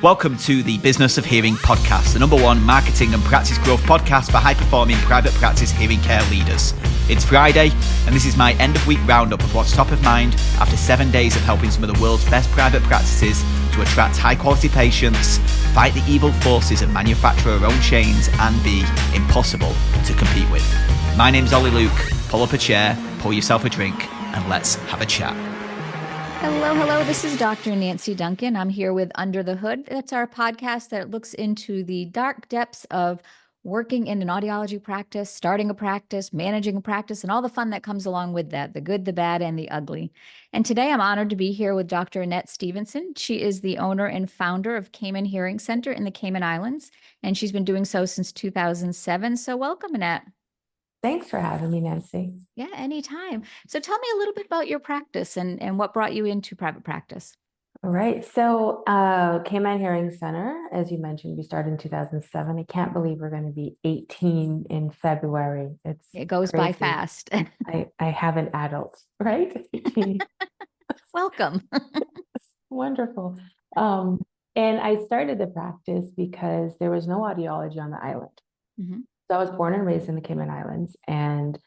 Welcome to the Business of Hearing podcast, the number one marketing and practice growth podcast for high-performing private practice hearing care leaders. It's Friday, and this is my end-of-week roundup of what's top of mind after 7 days of helping some of the world's best private practices to attract high-quality patients, fight the evil forces of manufacturer-owned chains, and be impossible to compete with. My name's Ollie Luke. Pull up a chair, pour yourself a drink, and let's have a chat. Hello. This is Dr. Nancy Duncan. I'm here with Under the Hood. That's our podcast that looks into the dark depths of working in an audiology practice, starting a practice, managing a practice, and all the fun that comes along with that, the good, the bad, and the ugly. And today I'm honored to be here with Dr. Annette Stephenson. She is the owner and founder of Cayman Hearing Center in the Cayman Islands, and she's been doing so since 2007. So welcome, Annette. Thanks for having me, Nancy. Yeah, anytime. So tell me a little bit about your practice and what brought you into private practice. All right. So Cayman Hearing Center, as you mentioned, we started in 2007. I can't believe we're going to be 18 in February. It goes crazy. by fast. I have an adult, right? Welcome. Wonderful. And I started the practice because there was no audiology on the island. Mm-hmm. So I was born and raised in the Cayman Islands, and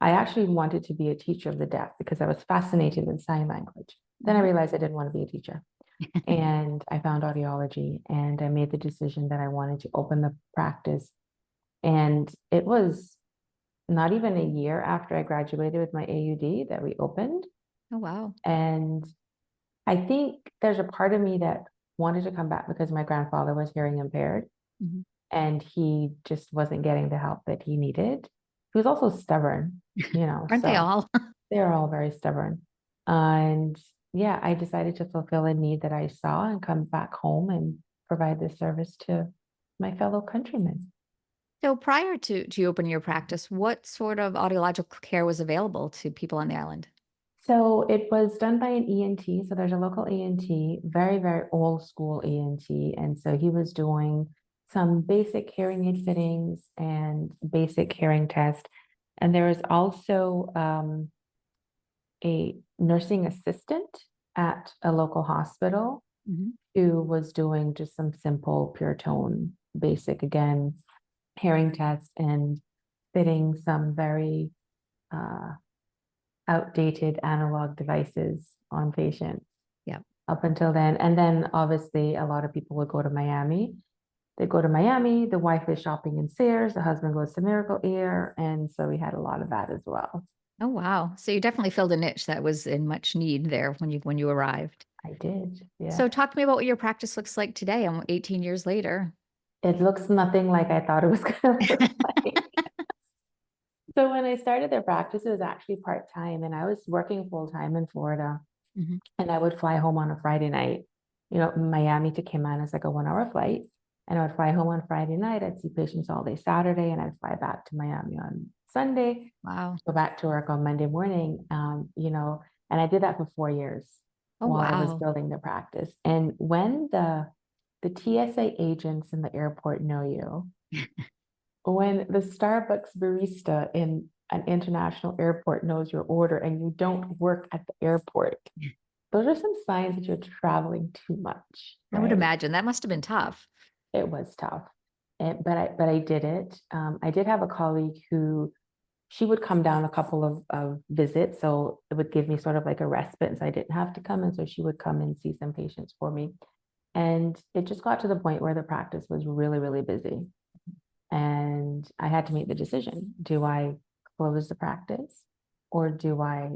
I actually wanted to be a teacher of the deaf because I was fascinated with sign language. Then I realized I didn't want to be a teacher. And I found audiology, and I made the decision that I wanted to open the practice. And it was not even a year after I graduated with my AUD that we opened. Oh, wow. And I think there's a part of me that wanted to come back because my grandfather was hearing impaired. Mm-hmm. And he just wasn't getting the help that he needed. He was also stubborn, Aren't they all? They're all very stubborn. And yeah, I decided to fulfill a need that I saw and come back home and provide this service to my fellow countrymen. So prior to you opening your practice, what sort of audiological care was available to people on the island? So it was done by an ENT. So there's a local ENT, very, very old school ENT. And so he was doing some basic hearing aid fittings and basic hearing test. And there was also a nursing assistant at a local hospital who was doing just some simple pure tone, basic, again, hearing test and fitting some very outdated analog devices on patients. Yeah. Up until then. And then obviously a lot of people would go to Miami. They go to Miami, the wife is shopping in Sears, the husband goes to Miracle Ear. And so we had a lot of that as well. Oh, wow. So you definitely filled a niche that was in much need there when you arrived. I did. Yeah. So talk to me about what your practice looks like today, 18 years later. It looks nothing like I thought it was going to look like. So when I started the practice, it was actually part-time, and I was working full-time in Florida. And I would fly home on a Friday night. Miami to Cayman is like a 1-hour flight. And I would fly home on Friday night. I'd see patients all day Saturday, and I'd fly back to Miami on Sunday. Wow. Go back to work on Monday morning. And I did that for 4 years while I was building the practice. And when the TSA agents in the airport know you, when the Starbucks barista in an international airport knows your order and you don't work at the airport, those are some signs that you're traveling too much. Right? I would imagine that must have been tough. It was tough, but I did it. I did have a colleague who, she would come down a couple of visits, so it would give me sort of like a respite, and so I didn't have to come, and so she would come and see some patients for me. And it just got to the point where the practice was really, really busy. And I had to make the decision. Do I close the practice, or do I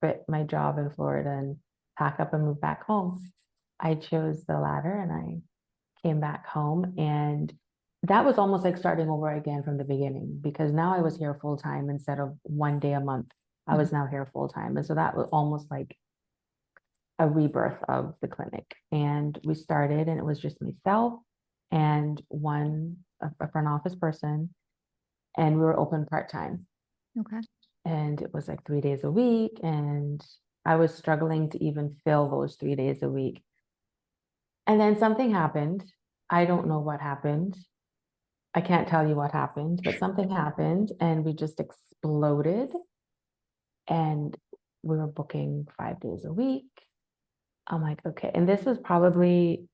quit my job in Florida and pack up and move back home? I chose the latter, and I came back home, and that was almost like starting over again from the beginning, because now I was here full time instead of 1 day a month. I was now here full time. And so that was almost like a rebirth of the clinic. And we started, and it was just myself and a front office person, and we were open part-time. Okay. And it was like 3 days a week, and I was struggling to even fill those 3 days a week. And then something happened. I don't know what happened. I can't tell you what happened, but something happened, and we just exploded. And we were booking 5 days a week. I'm like, okay. And this was probably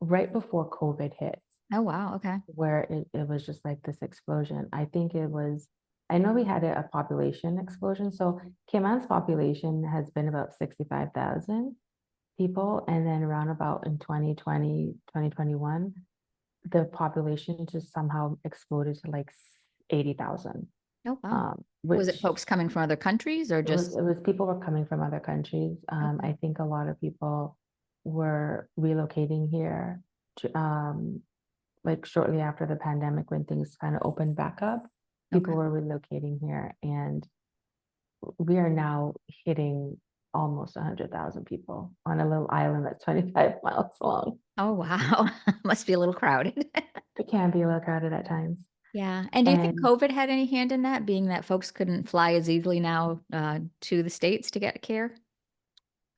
right before COVID hit, Oh, wow. Okay. where it was just like this explosion. I know we had a population explosion. So Cayman's population has been about 65,000 people. And then around about in 2020, 2021, the population just somehow exploded to like 80,000. Oh, wow. Was it Which folks coming from other countries or just? it was people were coming from other countries. Okay. I think a lot of people were relocating here to, like shortly after the pandemic when things kind of opened back up, people Okay. were relocating here, and we are now hitting almost 100,000 people on a little island that's 25 miles long. Oh, wow. Must be a little crowded. It can be a little crowded at times. Yeah. And do you think And COVID had any hand in that, being that folks couldn't fly as easily now to the States to get care?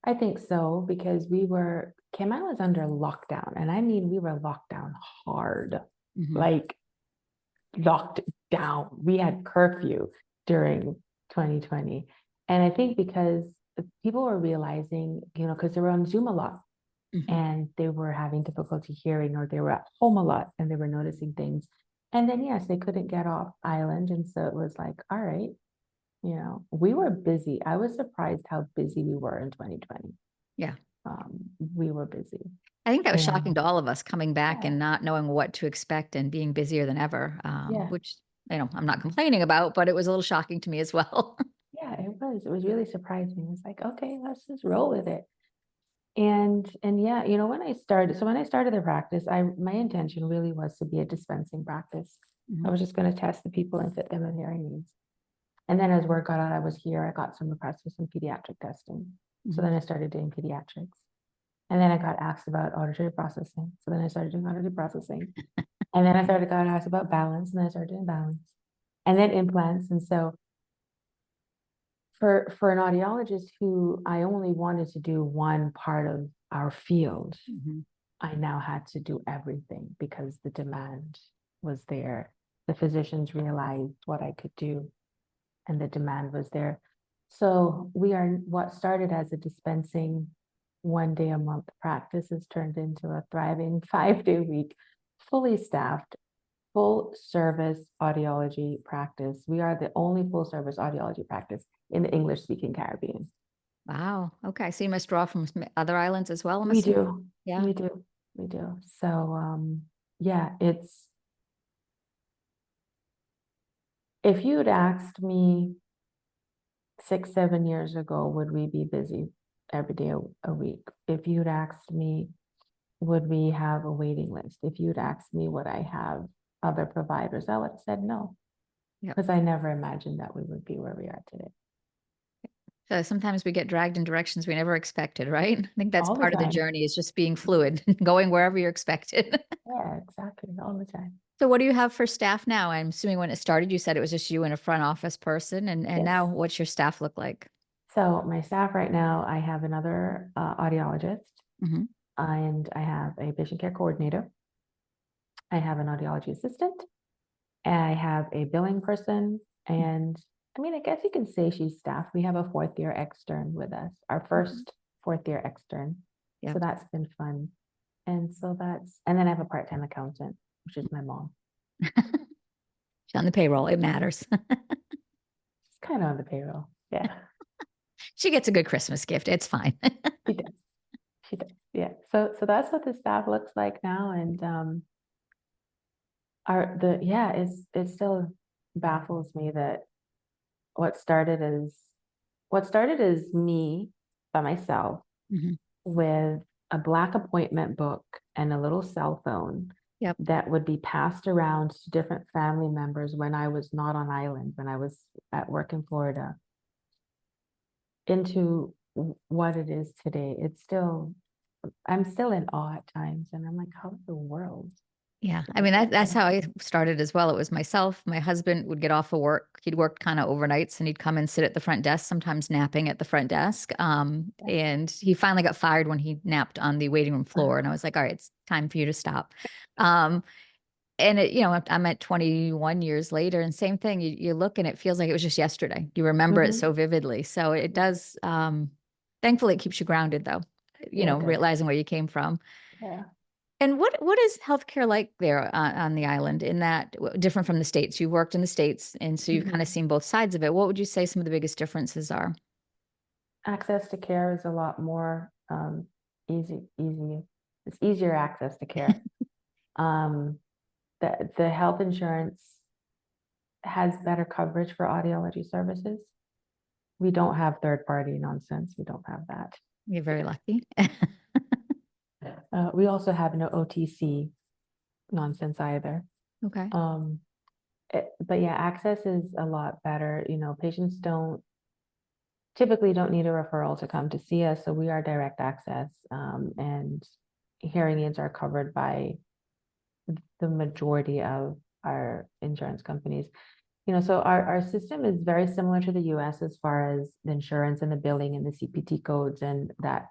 I think so, because Cayman was under lockdown, and I mean, we were locked down hard, Mhm. like locked down. We had curfew during 2020. And I think because people were realizing, because they were on Zoom a lot Mhm. and they were having difficulty hearing, or they were at home a lot and they were noticing things. And then, yes, they couldn't get off island. And so it was like, all right, we were busy. I was surprised how busy we were in 2020. Yeah. We were busy. I think that was shocking And to all of us coming back yeah, and not knowing what to expect and being busier than ever, yeah, which, I'm not complaining about, but it was a little shocking to me as well. yeah, it was. It was really surprising. It's like, okay, let's just roll with it. And yeah, when I started, the practice, my intention really was to be a dispensing practice. I Mhm. was just going to test the people and fit them with hearing needs. And then as word got out, I was here, I got some requests for some pediatric testing. So Mhm. then I started doing pediatrics. And then I got asked about auditory processing. So then I started doing auditory processing. And then I got asked about balance, and then I started doing balance. And then implants. And so for an audiologist who I only wanted to do one part of our field, Mhm. I now had to do everything because the demand was there. The physicians realized what I could do, and the demand was there. So what started as a dispensing 1 day a month practice has turned into a thriving 5-day week, fully staffed, full service audiology practice. We are the only full service audiology practice in the English speaking Caribbean. Wow. Okay. So you must draw from other islands as well, I'm We assuming? do. Yeah. We do. We do. So yeah, if you'd asked me 6, 7 years ago, would we be busy every day a week? If you'd asked me, would we have a waiting list? If you'd asked me, would I have other providers? I would have said no, Yep. because I never imagined that we would be where we are today. So sometimes we get dragged in directions we never expected, right? I think that's All the part of the time. journey, is just being fluid, going wherever you're expected. Yeah, exactly. All the time. So what do you have for staff now? I'm assuming when it started, you said it was just you and a front office person. And Yes. now what's your staff look like? So my staff right now, I have another audiologist, Mhm. and I have a patient care coordinator. I have an audiology assistant. I have a billing person, and I mean, I guess you can say she's staff. We have a 4th-year extern with us, our first 4th-year extern. Yeah. So that's been fun. And then I have a part-time accountant, which is my mom. She's on the payroll. It matters. She's kind of on the payroll. Yeah, She gets a good Christmas gift. It's fine. she does. She does. Yeah. So that's what the staff looks like now. And it still baffles me that what started as me by myself Mhm. with a black appointment book and a little cell phone Yep. that would be passed around to different family members when I was not on island, when I was at work in Florida, into what it is today. I'm still in awe at times, and I'm like, how in the world? Yeah. I mean, that's how I started as well. It was myself. My husband would get off of work. He'd work kind of overnights, and he'd come and sit at the front desk, sometimes napping at the front desk. And he finally got fired when he napped on the waiting room floor. And I was like, all right, it's time for you to stop. Um, and I'm at 21 years later, and same thing. You look and it feels like it was just yesterday. You remember it so vividly. So it does. Thankfully, it keeps you grounded, though. Yeah, it does. Realizing where you came from. Yeah. And what is healthcare like there on the island in that different from the States? You worked in the States, and so you've kind of seen both sides of it. What would you say some of the biggest differences are? Access to care is a lot more easy. It's easier access to care. The health insurance has better coverage for audiology services. We don't have third party nonsense. We don't have that. You're very lucky. We also have no OTC nonsense either. Okay. But yeah, access is a lot better. Patients typically don't need a referral to come to see us, so we are direct access, and hearing aids are covered by the majority of our insurance companies. So our system is very similar to the US as far as the insurance and the billing and the CPT codes and that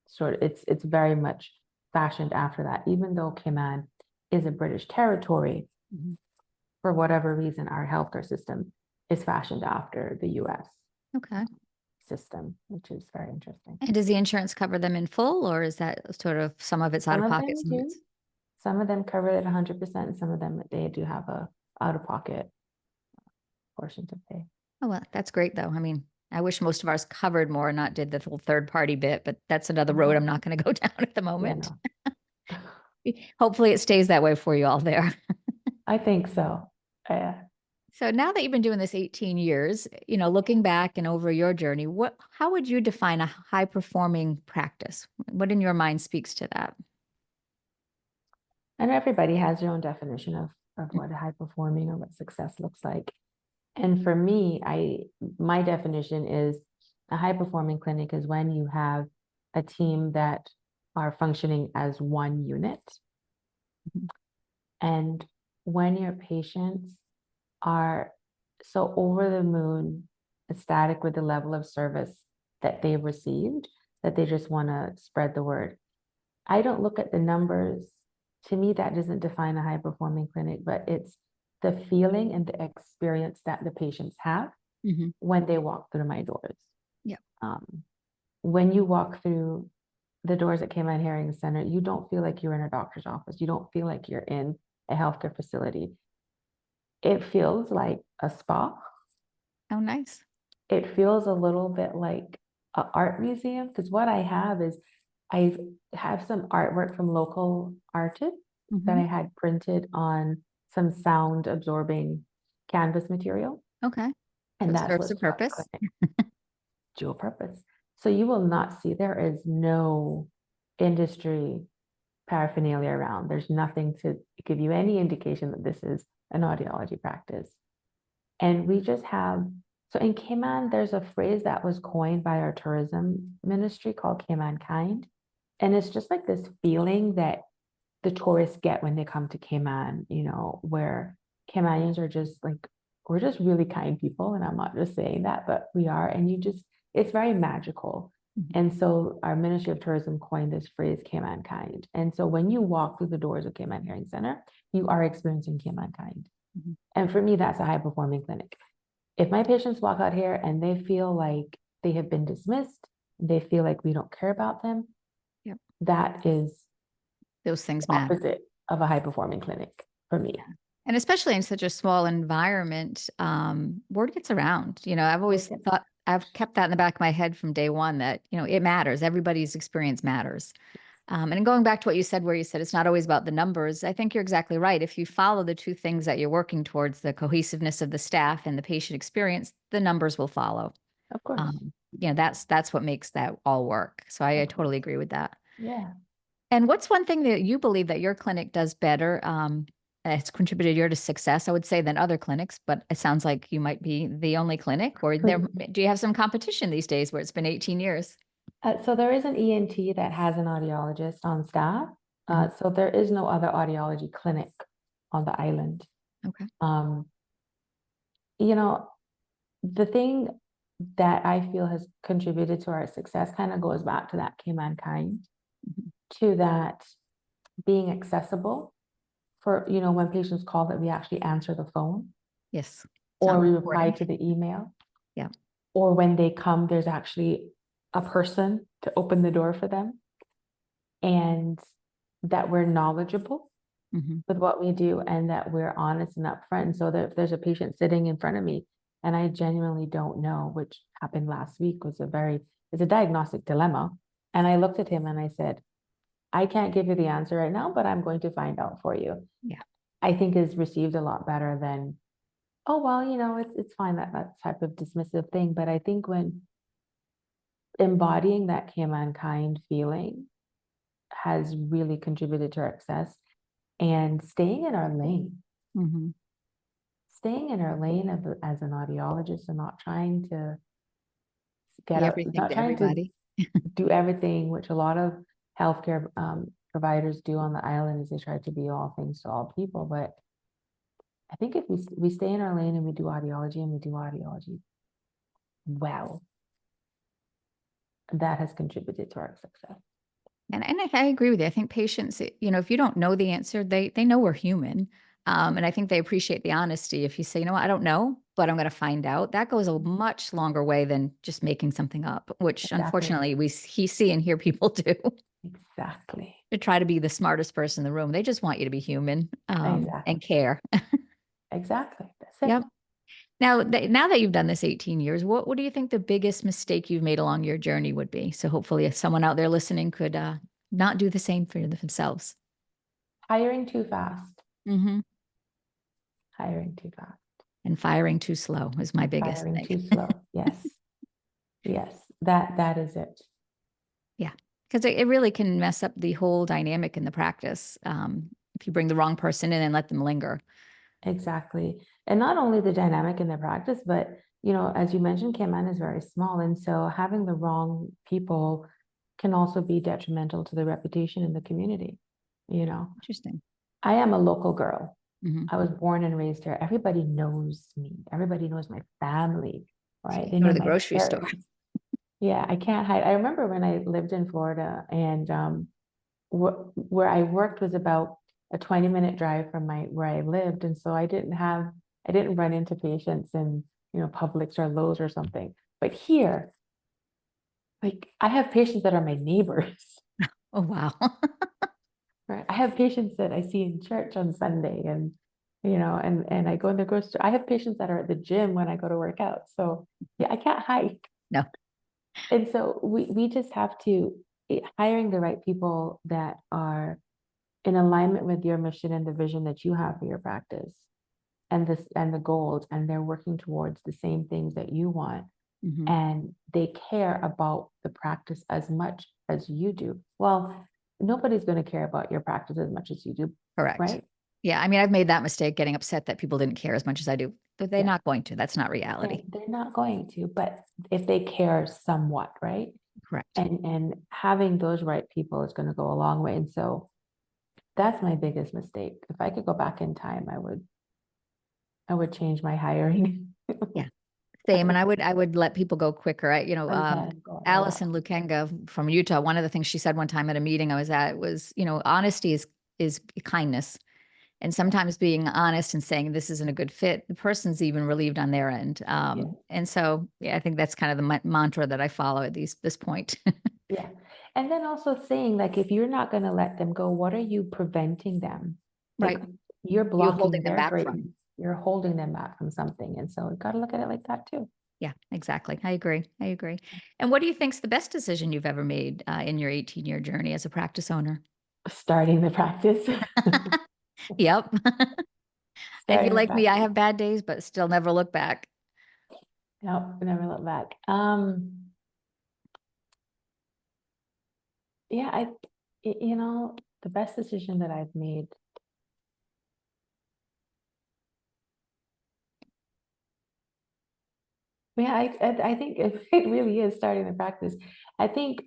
sort of, it's very much fashioned after that, even though Cayman is a British territory. For whatever reason, our healthcare system is fashioned after the US Okay. system, which is very interesting. And does the insurance cover them in full, or is that sort of some of it's out of pocket? Some of them cover it 100%, and some of them, they do have a out-of-pocket portion to pay. Oh, well, that's great though. I mean, I wish most of ours covered more and not did the whole third party bit, but that's another road I'm not going to go down at the moment. No. Hopefully it stays that way for you all there. I think so. So now that you've been doing this 18 years, looking back and over your journey, how would you define a high performing practice? What in your mind speaks to that? And everybody has their own definition of what a high performing or what success looks like. And for me, my definition is a high performing clinic is when you have a team that are functioning as one unit. And when your patients are so over the moon ecstatic with the level of service that they've received, that they just want to spread the word. I don't look at the numbers. To me, that doesn't define a high performing clinic, but it's the feeling and the experience that the patients have when they walk through my doors. Yeah. When you walk through the doors at Cayman Hearing Center, you don't feel like you're in a doctor's office. You don't feel like you're in a healthcare facility. It feels like a spa. Oh, nice. It feels a little bit like an art museum, because what I have is I have some artwork from local artists that I had printed on some sound absorbing canvas material. Okay. And that serves a purpose. Dual purpose. So you will not see, there is no industry paraphernalia around. There's nothing to give you any indication that this is an audiology practice. And we just have, so in Cayman, there's a phrase that was coined by our tourism ministry called Cayman Kind. And it's just like this feeling that the tourists get when they come to Cayman, where Caymanians are just like, we're just really kind people. And I'm not just saying that, but we are. And it's very magical. And so our Ministry of Tourism coined this phrase, Cayman Kind. And so when you walk through the doors of Cayman Hearing Center, you are experiencing Cayman Kind. And for me, that's a high performing clinic. If my patients walk out here and they feel like they have been dismissed, they feel like we don't care about them, that is those things matter. Opposite of a high performing clinic for me. And especially in such a small environment, word gets around. I've always thought, I've kept that in the back of my head from day one that, it matters. Everybody's experience matters. And going back to what you said, where you said it's not always about the numbers, I think you're exactly right. If you follow the two things that you're working towards, the cohesiveness of the staff and the patient experience, the numbers will follow. Of course. That's what makes that all work. So I totally agree with that. Yeah. And what's one thing that you believe that your clinic does better? It's contributed your to success, I would say, than other clinics, but it sounds like you might be the only clinic, or do you have some competition these days where it's been 18 years? So there is an ENT that has an audiologist on staff. So there is no other audiology clinic on the island. Okay. The thing that I feel has contributed to our success kind of goes back to that Cayman Kind, to that being accessible for, when patients call, that we actually answer the phone. Yes. Or we reply to the email. Yeah. Or when they come, there's actually a person to open the door for them. And that we're knowledgeable Mm-hmm. with what we do and that we're honest and upfront. And so that if there's a patient sitting in front of me and I genuinely don't know, which happened last week, it's a diagnostic dilemma. And I looked at him and I said, I can't give you the answer right now, but I'm going to find out for you. Yeah. I think is received a lot better than, oh, well, it's fine, that type of dismissive thing. But I think when embodying that Cayman kind feeling has really contributed to our success, and staying in our lane. Mm-hmm. Staying in our lane as an audiologist and not trying to Everything to everybody. do everything, which a lot of healthcare providers do on the island, is they try to be all things to all people. But I think if we stay in our lane and we do audiology well, that has contributed to our success. And I agree with you. I think patients, if you don't know the answer, they know we're human. And I think they appreciate the honesty. If you say, I don't know, but I'm going to find out, that goes a much longer way than just making something up, which Exactly. Unfortunately we see and hear people do. Exactly. To try to be the smartest person in the room. They just want you to be human Exactly. and care. Exactly. That's it. Yep. Now that you've done this 18 years, what do you think the biggest mistake you've made along your journey would be? So hopefully someone out there listening could not do the same for themselves. Hiring too fast. Mm-hmm. Hiring too fast. And firing too slow is my biggest Firing thing. too slow. Yes. Yes. That is it. Yeah. Because it really can mess up the whole dynamic in the practice if you bring the wrong person in and let them linger. Exactly. And not only the dynamic in the practice, but, as you mentioned, Cayman is very small. And so having the wrong people can also be detrimental to the reputation in the community. Interesting. I am a local girl. Mm-hmm. I was born and raised here. Everybody knows me. Everybody knows my family, right? They go to the grocery store. Yeah, I can't hide. I remember when I lived in Florida, and where I worked was about a 20-minute drive from where I lived. And so I didn't run into patients in, Publix or Lowe's or something. But here, like, I have patients that are my neighbors. Oh, wow. Right. I have patients that I see in church on Sunday, and, and I go in the grocery store. I have patients that are at the gym when I go to work out. So yeah, I can't hide. No. And so we just have to, hiring the right people that are in alignment with your mission and the vision that you have for your practice and the goals, and they're working towards the same things that you want. Mm-hmm. And they care about the practice as much as you do. Well, nobody's going to care about your practice as much as you do. Correct. Right? Yeah. I mean, I've made that mistake, getting upset that people didn't care as much as I do, but they're not going to. That's not reality. They're not going to, but if they care somewhat, right? Correct. And having those right people is going to go a long way. And so that's my biggest mistake. If I could go back in time, I would change my hiring. Yeah. Same. And I would let people go quicker. Allison Lukenga from Utah, one of the things she said one time at a meeting I was at was, honesty is kindness. And sometimes being honest and saying this isn't a good fit, the person's even relieved on their end. And so, I think that's kind of the mantra that I follow at this point. Yeah. And then also saying, like, if you're not going to let them go, what are you preventing them? Right. Like, you're blocking holding them their back greatness. from. You're holding them back from something. And so we've got to look at it like that too. Yeah, exactly. I agree. And what do you think's the best decision you've ever made in your 18-year journey as a practice owner? Starting the practice. Yep. If you're like me, I have bad days, but still never look back. No, never look back. Yeah, the best decision that I've made. Yeah, I think it really is starting the practice. I think,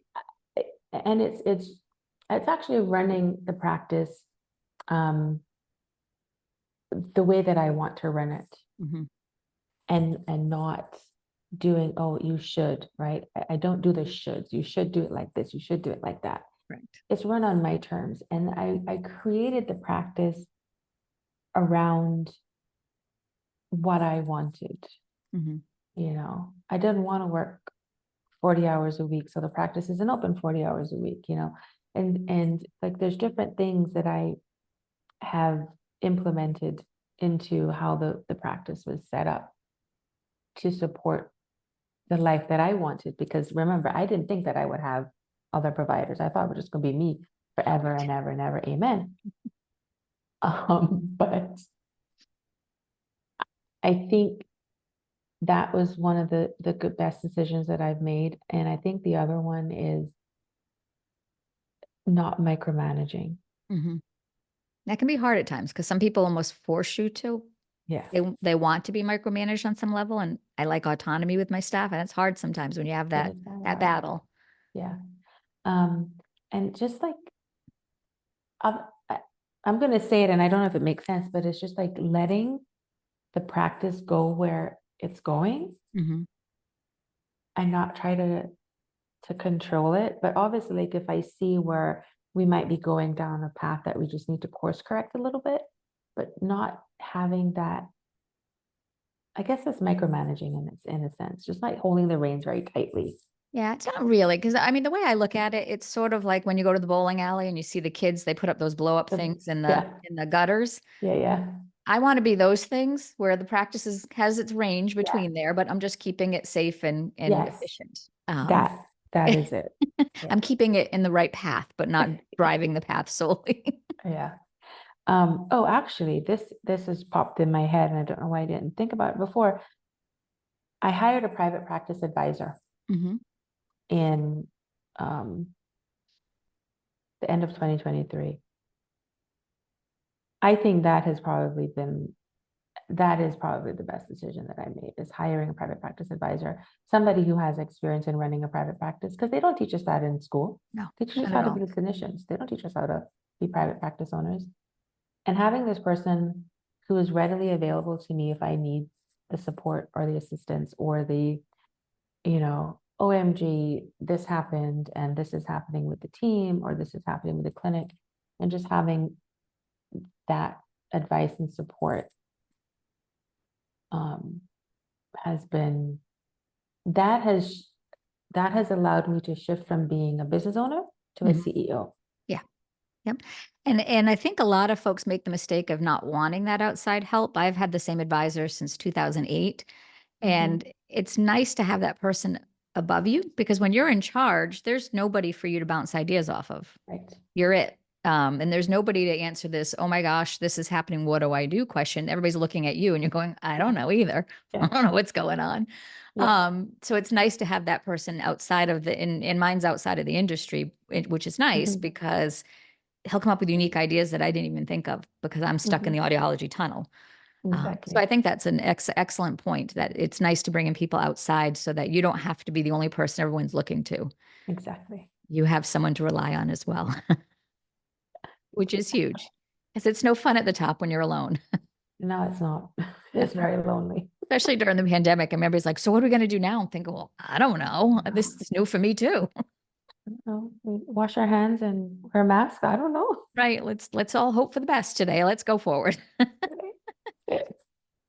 and it's actually running the practice the way that I want to run it. Mm-hmm. And not doing, oh, you should, right? I don't do the shoulds. You should do it like this. You should do it like that. Right. It's run on my terms. And I created the practice around what I wanted. Mm-hmm. I didn't want to work 40 hours a week. So the practice isn't open 40 hours a week, And like, there's different things that I have implemented into how the practice was set up to support the life that I wanted. Because remember, I didn't think that I would have other providers. I thought it was just going to be me forever and ever and ever. Amen. But I think that was one of the good best decisions that I've made. And I think the other one is not micromanaging. Mm-hmm. That can be hard at times because some people almost force you to. Yes. They want to be micromanaged on some level, and I like autonomy with my staff, and it's hard sometimes when you have that battle. Yeah. And just like, I'm going to say it, and I don't know if it makes sense, but it's just like letting the practice go where it's going, Mm-hmm. and not try to control it. But obviously, like, if I see where we might be going down a path that we just need to course correct a little bit, but not having that, I guess that's micromanaging in a sense, just like holding the reins very tightly. Yeah, it's not really, because I mean, the way I look at it, it's sort of like when you go to the bowling alley and you see the kids, they put up those blow up things in the gutters. Yeah. I want to be those things where the practice has its range between there, but I'm just keeping it safe and Yes. efficient. That is it. I'm keeping it in the right path, but not driving the path solely. Yeah. Oh, actually, this has popped in my head, and I don't know why I didn't think about it before. I hired a private practice advisor Mm-hmm. in the end of 2023. I think that is probably the best decision that I made, is hiring a private practice advisor, somebody who has experience in running a private practice, because they don't teach us that in school. No, They teach us not how at to all. be clinicians. They don't teach us how to be private practice owners. And having this person who is readily available to me if I need the support or the assistance or the, OMG, this happened and this is happening with the team, or this is happening with the clinic, and just having that advice and support has been, that has allowed me to shift from being a business owner to a Mhm. CEO. Yeah. Yep. And I think a lot of folks make the mistake of not wanting that outside help. I've had the same advisor since 2008. And it's nice to have that person above you, because when you're in charge, there's nobody for you to bounce ideas off of. Right. You're it. And there's nobody to answer this, oh my gosh, this is happening, what do I do question. Everybody's looking at you and you're going, I don't know either. I don't know what's going on. So it's nice to have that person outside of in mine's outside of the industry, which is nice because he'll come up with unique ideas that I didn't even think of because I'm stuck in the audiology tunnel. Exactly. So I think that's an excellent point, that it's nice to bring in people outside so that you don't have to be the only person everyone's looking to. Exactly. You have someone to rely on as well, which is huge, because it's no fun at the top when you're alone. No, it's not. It's very lonely. Especially during the pandemic. And everybody's like, so what are we going to do now? I'm thinking, well, I don't know. This is new for me too. We wash our hands and wear masks. I don't know. Right. Let's all hope for the best today. Let's go forward.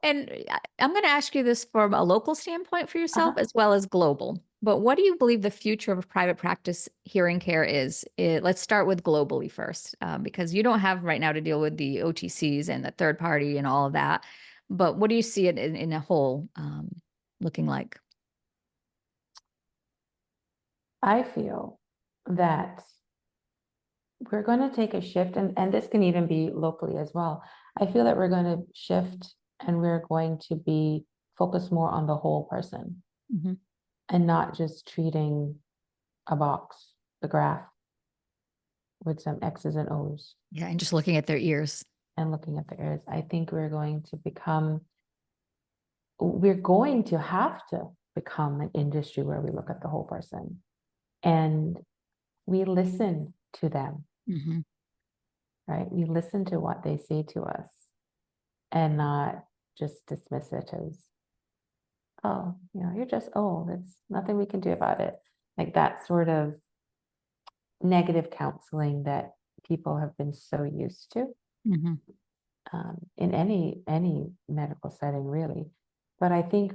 And I'm going to ask you this from a local standpoint for yourself as well as global. But what do you believe the future of private practice hearing care is? Let's start with globally first, because you don't have right now to deal with the OTCs and the third party and all of that. But what do you see it in a whole looking like? I feel that we're going to take a shift, and this can even be locally as well. I feel that we're going to shift and we're going to be focused more on the whole person and not just treating a box, the graph, with some X's and O's. Yeah, and just looking at their ears. And looking at the ears. I think we're going to have to become an industry where we look at the whole person and we listen to them. Right? We listen to what they say to us and not just dismiss it as, oh, you're just old. It's nothing we can do about it. Like that sort of negative counseling that people have been so used to in any medical setting, really. But I think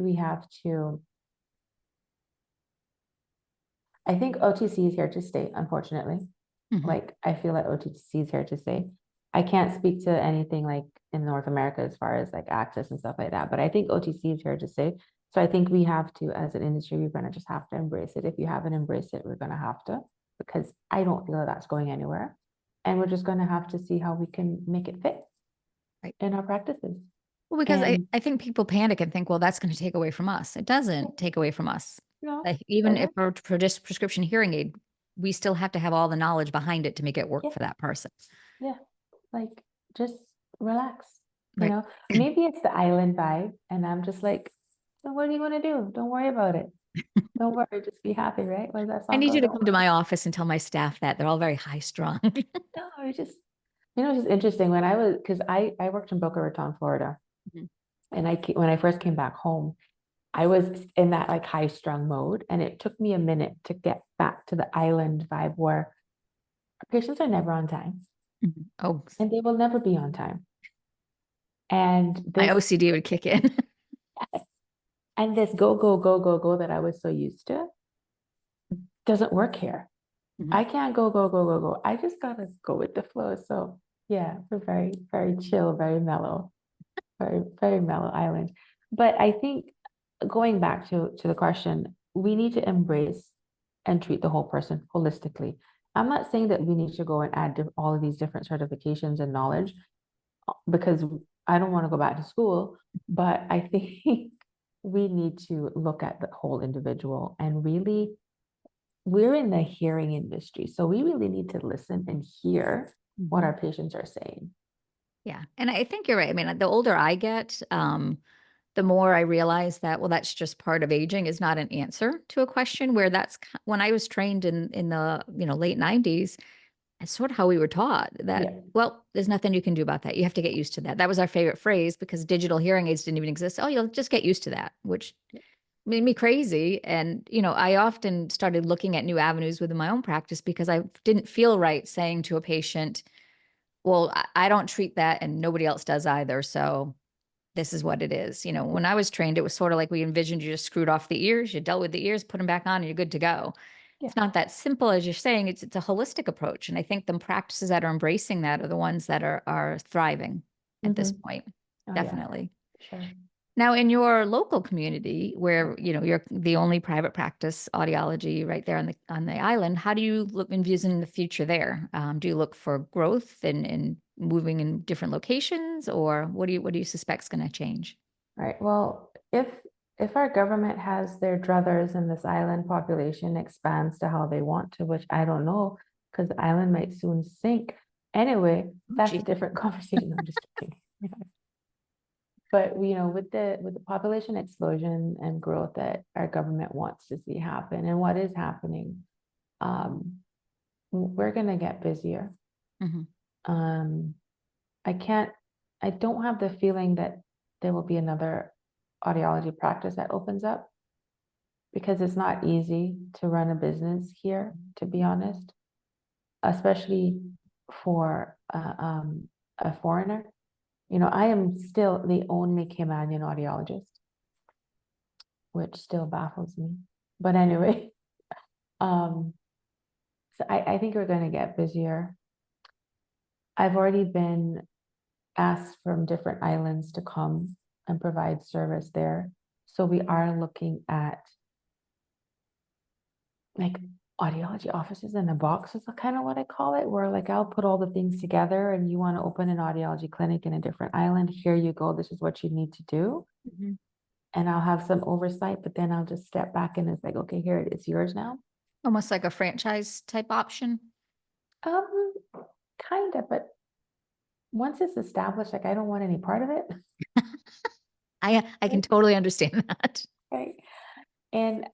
I think OTC is here to stay, unfortunately. Mhm. Like, I feel like OTC is here to stay. I can't speak to anything like in North America as far as like access and stuff like that, but I think OTC is here to stay. So I think we have to, as an industry, we're going to just have to embrace it. If you haven't embraced it, we're going to have to, because I don't feel that's going anywhere. And we're just going to have to see how we can make it fit Right. in our practices. Well, because And I think people panic and think, well, that's going to take away from us. It doesn't take away from us. no, Like, even if doesn't. for just prescription hearing aid, we still have to have all the knowledge behind it to make it work Yeah, for that person. yeah. Like, just relax. You Right. know, maybe it's the island vibe, and I'm just like, so what do you want to do? Don't worry about it. Don't worry, just be happy, right? What does that I song need go? you to Don't come to worry. my office and tell my staff that they're all very high strung. No, it's just, it's just interesting when I was, because I worked in Boca Raton, Florida, Mhm. and when I first came back home, I was in that like high strung mode, and it took me a minute to get back to the island vibe where patients are never on time, Mhm. Oh, and they will never be on time. And my this OCD would kick in. and this go go go go go that I was so used to doesn't work here. Mhm. I can't go go go go go. I just gotta go with the flow. So yeah, we're very very chill, very mellow, very very mellow island. But I think going back to the question, we need to embrace and treat the whole person holistically. I'm not saying that we need to go and add all of these different certifications and knowledge because I don't want to go back to school, but I think we need to look at the whole individual and really, we're in the hearing industry, so we really need to listen and hear what Mhm. our patients are saying. Yeah. And I think you're right. I mean, the older I get, the more I realize that, well, that's just part of aging is not an answer to a question where when I was trained in the, late 90s, it's sort of how we were taught that, Yeah. well, there's nothing you can do about that. You have to get used to that. That was our favorite phrase because digital hearing aids didn't even exist. Oh, you'll just get used to that, which made me crazy. And, I often started looking at new avenues within my own practice because I didn't feel right saying to a patient, well, I don't treat that and nobody else does either. So this is what it is. When I was trained, it was sort of like we envisioned you just screwed off the ears, you dealt with the ears, put them back on, and you're good to go. Yeah. It's not that simple as you're saying. It's a holistic approach. And I think the practices that are embracing that are the ones that are thriving at this point. Oh yeah, Definitely. sure. Now, in your local community, where you're the only private practice audiology right there on the island, how do you envision the future there? Do you look for growth and moving in different locations, or what do you suspect is going to change? All right. Well, if our government has their druthers and this island population expands to how they want to, which I don't know, because the island might soon sink. Anyway, Oh, that's a gee. different conversation. I'm just joking. But with the population explosion and growth that our government wants to see happen and what is happening, um, we're gonna get busier. Mhm. Um, I don't have the feeling that there will be another audiology practice that opens up because it's not easy to run a business here, to be honest, especially for a foreigner. I am still the only Caymanian audiologist, which still baffles me. But anyway, um, so I think we're going to get busier. I've already been asked from different islands to come and provide service there. So we are looking at like audiology offices in a box is kind of what I call it, where like I'll put all the things together and you want to open an audiology clinic in a different island. Here you go. This is what you need to do. Mhm. And I'll have some oversight, but then I'll just step back and it's like, okay, here it is yours now. Almost like a franchise type option. Um, kind of, but once it's established, like I don't want any part of it. I can totally understand that. Right. And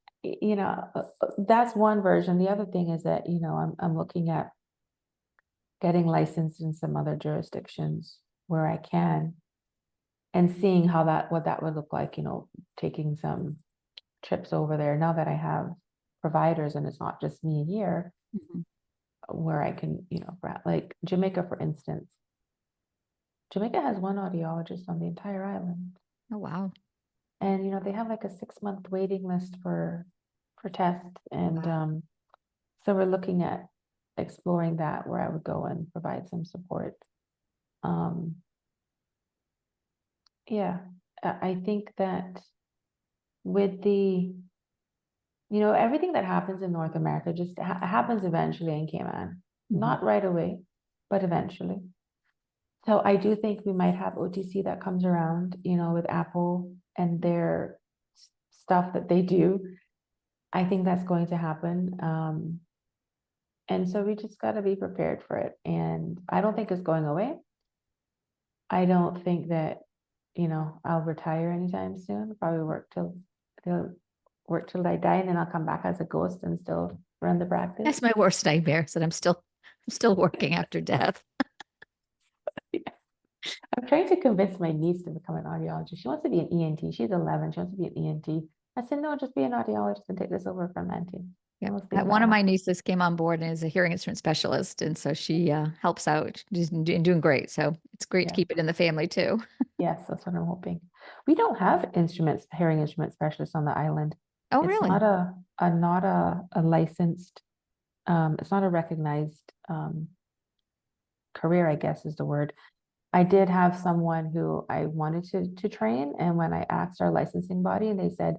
that's one version. The other thing is that, I'm looking at getting licensed in some other jurisdictions where I can and seeing what that would look like, taking some trips over there now that I have providers and it's not just me here Mhm. where I can, like Jamaica, for instance. Jamaica has one audiologist on the entire island. Oh, wow. And they have like a 6-month waiting list for tests. And so we're looking at exploring that, where I would go and provide some support. Yeah, I think that with the, everything that happens in North America just happens eventually in Cayman. Not right away, but eventually. So I do think we might have OTC that comes around, with Apple and their stuff that they do. I think that's going to happen. And so we just got to be prepared for it. And I don't think it's going away. I don't think that, I'll retire anytime soon. Probably work till I die, and then I'll come back as a ghost and still run the practice. That's my worst nightmare. So I'm still working after death. I'm trying to convince my niece to become an audiologist. She wants to be an ENT. She's 11. She wants to be an ENT. I said, no, just be an audiologist and take this over from Auntie. Yeah. One of my nieces came on board and is a hearing instrument specialist. And so she helps out. She's doing great. So it's great to keep it in the family too. Yes, that's what I'm hoping. We don't have hearing instrument specialists on the island. Oh, It's really? not a licensed, it's not a recognized career, I guess is the word. I did have someone who I wanted to train, and when I asked our licensing body, and they said,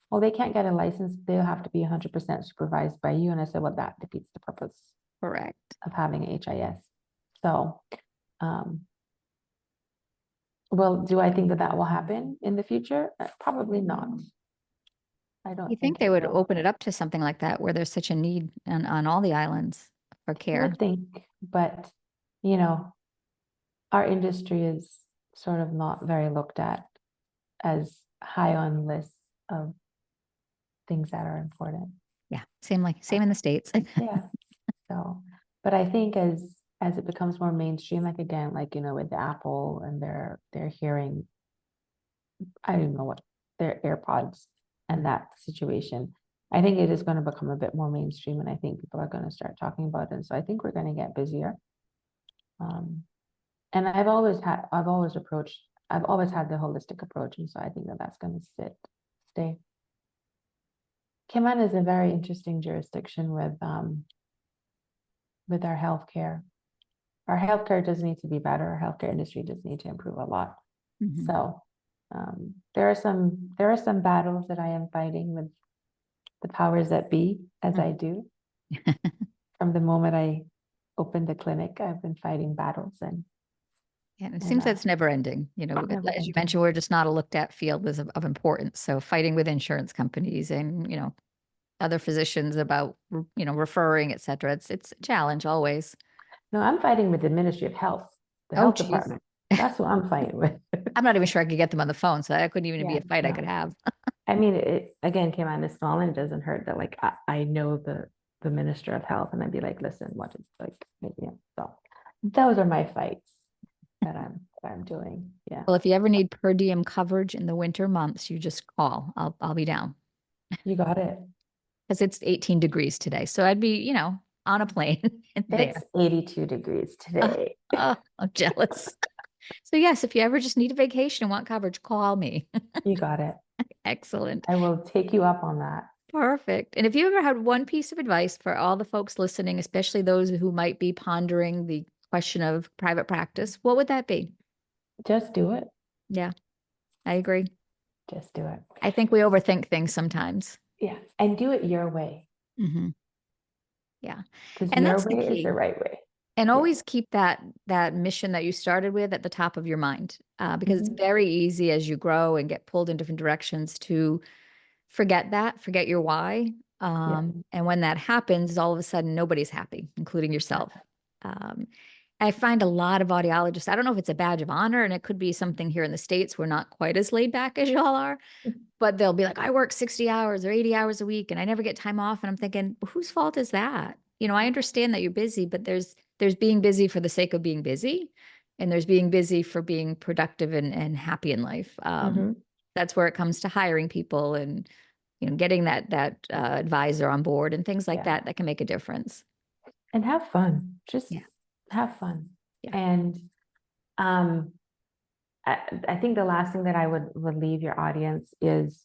well, they can't get a license, they'll have to be 100% supervised by you. And I said, well, that defeats the purpose Correct. of having a HIS. So, well, do I think that will happen in the future? Probably not. I don't You think they would open it up to something like that where there's such a need on all the islands for care? I would think, but our industry is sort of not very looked at as high on lists of things that are important. Yeah, same in the States. Yeah. So, but I think as it becomes more mainstream, like again, like with the Apple and their hearing, I don't know what their AirPods and that situation, I think it is going to become a bit more mainstream, and I think people are going to start talking about it. And so I think we're going to get busier. And I've always had the holistic approach, and so I think that that's going to stay. Cayman is a very interesting jurisdiction with our healthcare. Our healthcare does need to be better. Our healthcare industry does need to improve a lot. So there are some battles that I am fighting with the powers that be, as I do. From the moment I opened the clinic, I've been fighting battles, and it seems that's never ending. As you mentioned, we're just not a looked at field of importance. So fighting with insurance companies and other physicians about referring, et cetera. It's a challenge always. No, I'm fighting with the Ministry of Health, the health department. That's what I'm fighting with. I'm not even sure I could get them on the phone, so that couldn't even be a fight I could have. I mean, again, Cayman is small, and it doesn't hurt that I know the Minister of Health, and I'd be like, listen, what is so those are my fights that I'm doing. Yeah. Well, if you ever need per diem coverage in the winter months, you just call. I'll be down. You got it. Because it's 18 degrees today, so I'd be on a plane. It's 82 degrees today. I'm jealous. So yes, if you ever just need a vacation and want coverage, call me. You got it. Excellent. I will take you up on that. Perfect. And if you ever had one piece of advice for all the folks listening, especially those who might be pondering the question of private practice, what would that be? Just do it. Yeah, I agree. Just do it. I think we overthink things sometimes. Yeah. And do it your way. Yeah. Because your way is the right way. And always keep that mission that you started with at the top of your mind, because it's very easy as you grow and get pulled in different directions to forget your why. And when that happens, all of a sudden, nobody's happy, including yourself. I find a lot of audiologists, I don't know if it's a badge of honor, and it could be something here in the States. We're not quite as laid back as y'all are, but they'll be like, I work 60 hours or 80 hours a week and I never get time off. And I'm thinking, whose fault is that? I understand that you're busy, but there's being busy for the sake of being busy, and there's being busy for being productive and happy in life. That's where it comes to hiring people and, getting that advisor on board and things like that can make a difference. And have fun. Just have fun. Yeah. And I think the last thing that I would leave your audience is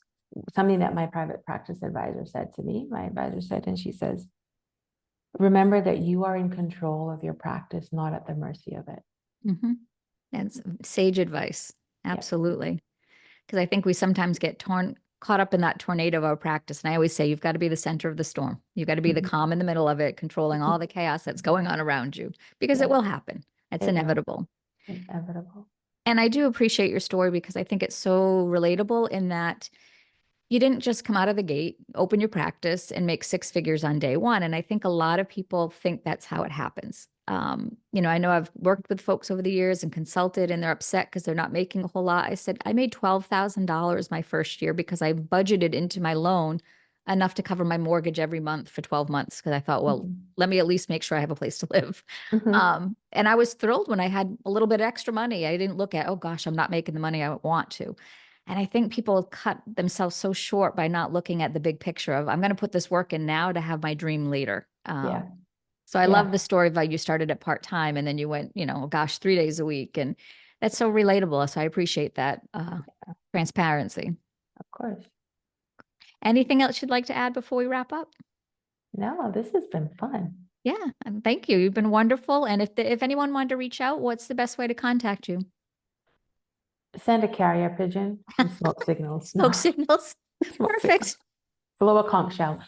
something that my private practice advisor said to me. My advisor said, and she says, Remember that you are in control of your practice, not at the mercy of it. Mm-hmm. That's sage advice. Absolutely. Because I think we sometimes get caught up in that tornado of our practice. And I always say, you've got to be the center of the storm. You've got to be the calm in the middle of it, controlling all the chaos that's going on around you, because it will happen. It's inevitable. Inevitable. And I do appreciate your story because I think it's so relatable in that you didn't just come out of the gate, open your practice, and make six figures on day one. And I think a lot of people think that's how it happens. I know I've worked with folks over the years and consulted, and they're upset because they're not making a whole lot. I said, I made $12,000 my first year because I budgeted into my loan enough to cover my mortgage every month for 12 months. Because I thought, well, let me at least make sure I have a place to live. And I was thrilled when I had a little bit of extra money. I didn't look at, oh gosh, I'm not making the money I want to. And I think people cut themselves so short by not looking at the big picture of, I'm going to put this work in now to have my dream later. So I love the story of how you started at part-time and then you went, 3 days a week. And that's so relatable. So I appreciate that transparency. Of course. Anything else you'd like to add before we wrap up? No, this has been fun. Yeah. And thank you. You've been wonderful. And if anyone wanted to reach out, what's the best way to contact you? Send a carrier pigeon and smoke signals. Smoke signals. Perfect. Blow a conch shell.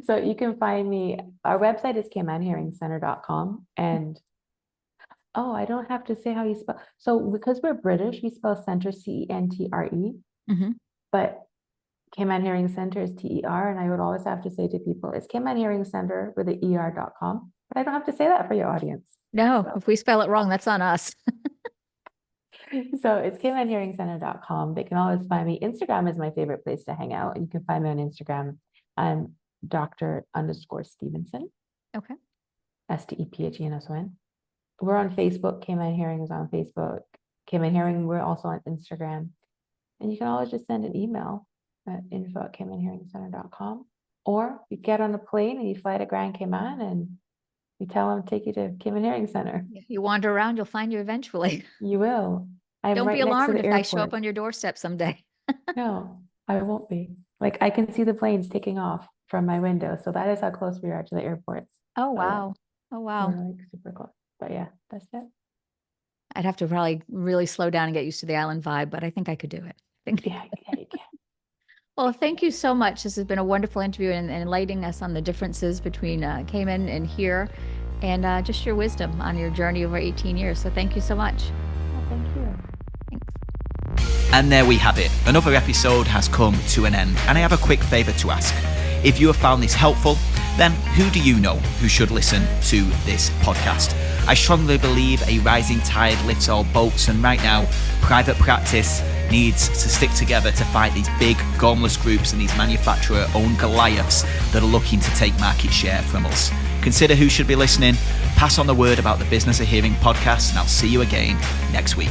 So you can find me. Our website is caymanhearingcenter.com. And I don't have to say how you spell. So because we're British, we spell center CENTRE. But Cayman Hearing Center is TER. And I would always have to say to people, it's Cayman Hearing Center with the ER.com. But I don't have to say that for your audience. No, if we spell it wrong, that's on us. So it's caymanhearingcenter.com. They can always find me. Instagram is my favorite place to hang out. You can find me on Instagram. I'm Dr._Stephenson. Okay. STEPHENSON. We're on Facebook. Cayman Hearing is on Facebook. Cayman Hearing, we're also on Instagram. And you can always just send an email at info@caymanhearingcenter.com. Or you get on a plane and you fly to Grand Cayman and you tell them to take you to Cayman Hearing Center. You wander around, you'll find you eventually. You will. Don't be alarmed if I show up on your doorstep someday. No, I won't be. Like, I can see the planes taking off from my window. So that is how close we are to the airports. Oh, wow. Oh, wow. We're like super close. But yeah, that's it. I'd have to probably really slow down and get used to the island vibe, but I think I could do it. Yeah, you can. Well, thank you so much. This has been a wonderful interview and enlightening us on the differences between Cayman and here, and just your wisdom on your journey over 18 years. So thank you so much. Well, thank you. Thanks. And there we have it. Another episode has come to an end, and I have a quick favour to ask. If you have found this helpful, then who do you know who should listen to this podcast? I strongly believe a rising tide lifts all boats, and right now, private practice needs to stick together to fight these big, gormless groups and these manufacturer-owned Goliaths that are looking to take market share from us. Consider who should be listening, pass on the word about the Business of Hearing podcast, and I'll see you again next week.